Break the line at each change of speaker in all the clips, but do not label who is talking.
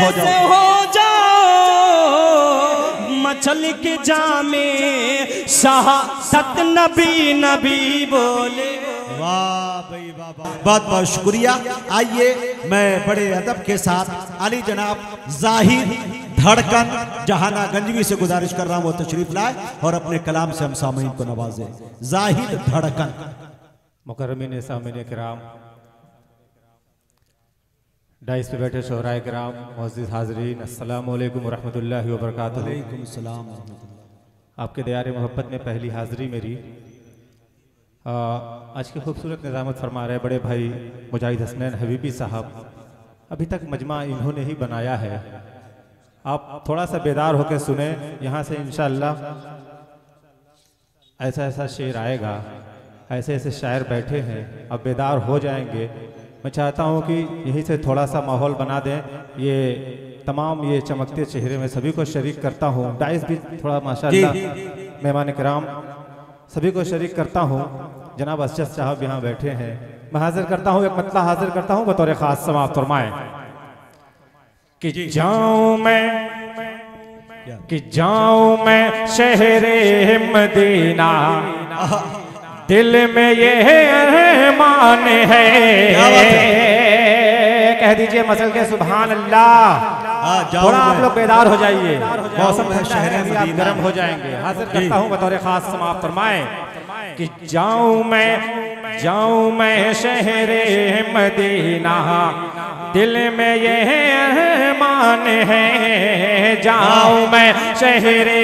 हो जाओ मचल के जामे शहादत नबी नबी बोले।
वाह भाई वाह, बहुत बहुत शुक्रिया। आइए मैं बड़े अदब के साथ अली जनाब जाहिर धड़कन जहानागंजवी से गुजारिश कर रहा हूँ वो तशरीफ लाए और अपने कलाम से हम सामईन को नवाजे। जाहिर धड़कन।
मुकर्रमीन सामीन किराम, डाइस पे बैठे शोहराए किराम, मुअज़्ज़िज़ हाज़रीन, अस्सलामु अलैकुम वरहमतुल्लाहि वबरकातुहू।
वालेकुम सलाम।
आपके दयार मोहब्बत में पहली हाज़री मेरी। आज की खूबसूरत निज़ामत फरमा रहे बड़े भाई मुजाहिद हसनैन हबीबी साहब। अभी तक मजमा इन्होंने ही बनाया है, आप थोड़ा सा बेदार होकर सुने। यहाँ से इंशाअल्लाह ऐसा ऐसा शेर आएगा, ऐसे ऐसे शायर बैठे हैं, अब बेदार हो जाएंगे। मैं चाहता हूँ कि यहीं से थोड़ा सा माहौल बना दें। ये तमाम ये चमकते चेहरे में सभी को शरीक करता हूँ। डाइस भी थोड़ा माशाअल्लाह मेहमान किराम सभी को शरीक करता हूँ। जनाब अशरफ साहब यहाँ बैठे हैं। मैं हाजिर करता हूँ, एक मतला हाजिर करता हूँ बतौर खास समाअत फरमाएं कि जाऊं मैं शहरे मदीना, दिल में ये अरमान है। कह दीजिए मसल के सुभान अल्लाह। थोड़ा आप लोग बेदार हो जाइए, मौसम शहर में आप गर्म हो जाएंगे। हाजिर करता हूँ बतौर खास समाअत फरमाएं कि जाऊं मैं शहरे मदीना, दिल में ये अरमान है। जाऊं मैं शहरे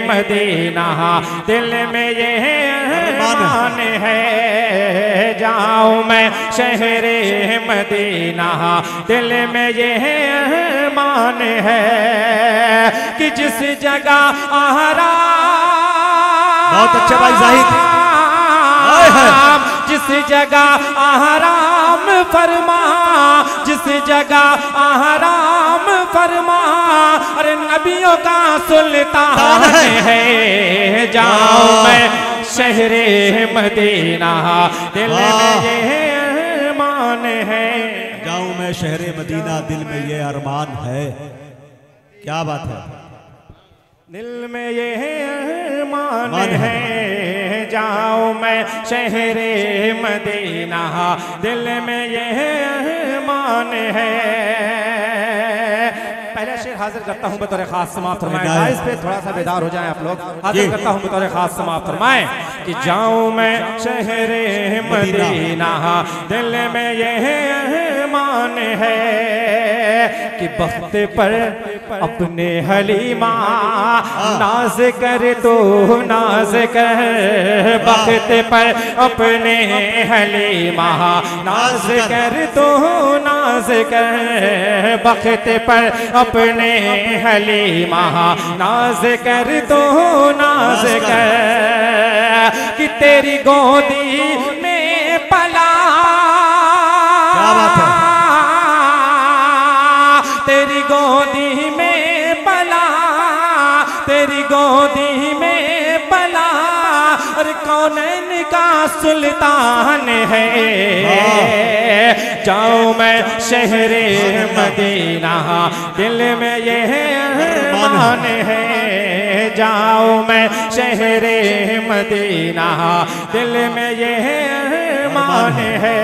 मदीना, दिल में ये अरमान है। जाऊं मैं शहरे मदीना, दिल में ये अरमान है कि जिस जगह
बहुत अच्छा भाई जाहिद,
जिस जगह आराम फरमा, जिस जगह आराम फरमा, अरे नबियों का सुल्तान है। जाऊं मैं शहरे मदीना, दिल में ये अरमान है।
जाऊं मैं शहरे मदीना, दिल में ये अरमान है। क्या बात है,
दिल में ये अरमान है। जाऊं मैं शहरे मदीना, दिल में ये अरमान है। पहला शेर हाजिर करता हूं बतौर खास समाअत फरमाएं। इस पे थोड़ा सा बेदार हो जाएं आप लोग। हाजिर करता हूं बतौर खास समाअत फरमाएं कि जाऊं मैं शहरे मदीना, दिल में ये अरमान है कि बख्त पर अपने हलीमा नाज कर तो नाज कर। बख्त पर अपने हलीमा नाज कर तो नाज कर। बख्त पर अपने हलीमा नाज कर तो नाज कर कि तेरी गोदी में पला।
क्या बात है,
तेरी गोदी में पला, तेरी गोदी में पला, और कौनैन का सुल्तान है। जाऊं मैं शहरे मदीना, दिल में ये अरमान है। जाऊं मैं शहरे मदीना, दिल में ये अरमान है।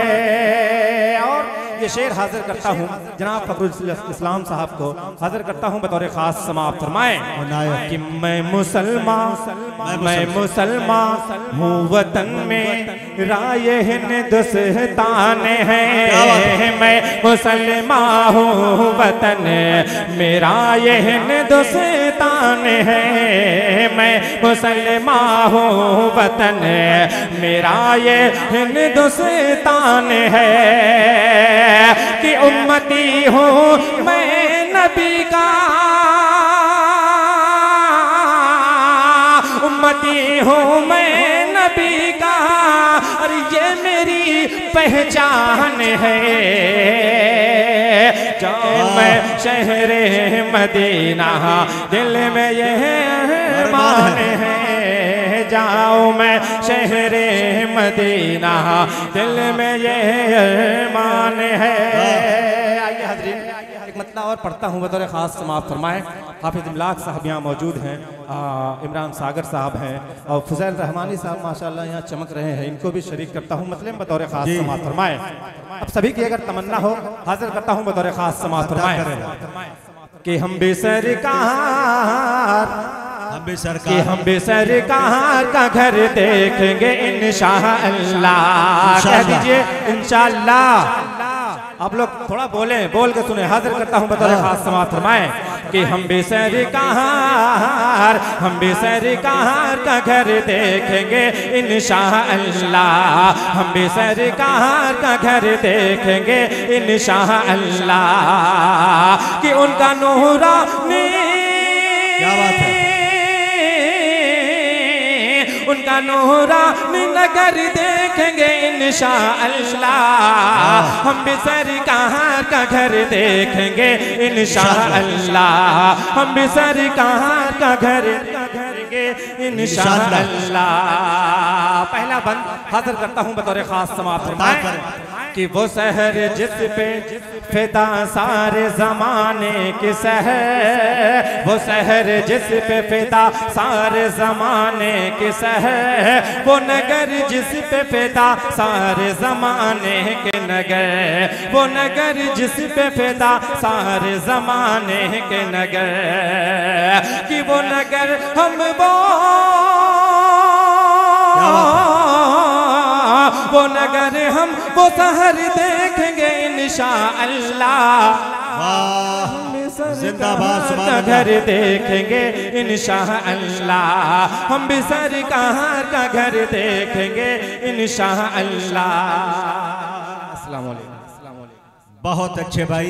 ये शेर हाजिर करता हूँ जनाब फखरुल इस्लाम साहब को हाजिर करता हूँ बतौर खास समाअत फरमाएं कि मैं मुसलमान हूँ, वतन में राये हिंदुस्तान है। मैं मुसलमान हूँ, वतन मेरा ये हिंदुस्तान है। मैं मुसलमान हूँ, वतन मेरा ये हिंदुस्तान है कि उम्मती हूँ मैं नबी का, उम्मती हूँ मैं नबी का, और ये मेरी पहचान है। जाऊं मैं शहरे मदीना, दिल में ये अरमान है। जाऊं मैं शहरे मदीना, दिल में ये अरमान है। आइए हज़रीन, एक मतला कतला और पढ़ता हूँ बतौर ख़ास समाप्त फरमाए। हाफिज़ इमलाक साहब यहाँ मौजूद हैं, इमरान सागर साहब हैं और फुज़ैल रहमानी साहब माशाल्लाह यहाँ चमक रहे हैं, इनको भी शरीक करता हूँ मतलब बतौर ख़ास समाप्त फरमाए। अब सभी की अगर तमन्ना हो हाजिर करता हूँ बतौर ख़ास समाप्त फरमाए कि हम भी सरकार हम भी सरकार का घर देखेंगे इंशाअल्लाह। कह दीजिए इंशाअल्लाह। आप लोग थोड़ा बोल के सुने। हाजिर करता हूँ बतौर खास समाप्त फरमाए कि हम भी सरकार का घर देखेंगे इंशाअल्लाह। हम भी सरकार का घर देखेंगे इंशाअल्लाह कि उनका नूरानी
क्या बात है,
उनका नूरानी नगर देखेंगे इंशाअल्लाह। हम भी सरकार का घर देखेंगे इंशाअल्लाह। हम भी सरकार का घर देखेंगे इंशाअल्लाह। पहला बंद हाजिर करता हूँ बतौर खास समाप्त फरमाए कि वो शहर जिस पे फिदा सारे जमाने के शहर, वो शहर जिस पे फिदा सारे जमाने के शहर, वो नगर जिस पे फिदा सारे जमाने के नगर, वो नगर जिस पे फिदा सारे जमाने के नगर कि वो नगर हम वो नगर हम वो शहर देखेंगे इंशाअल्लाह।
जिंदाबाद।
घर देखेंगे इंशाअल्लाह। हम भी सरकार का घर देखेंगे इंशाअल्लाह। अस्सलाम वालेकुम।
बहुत अच्छे भाई।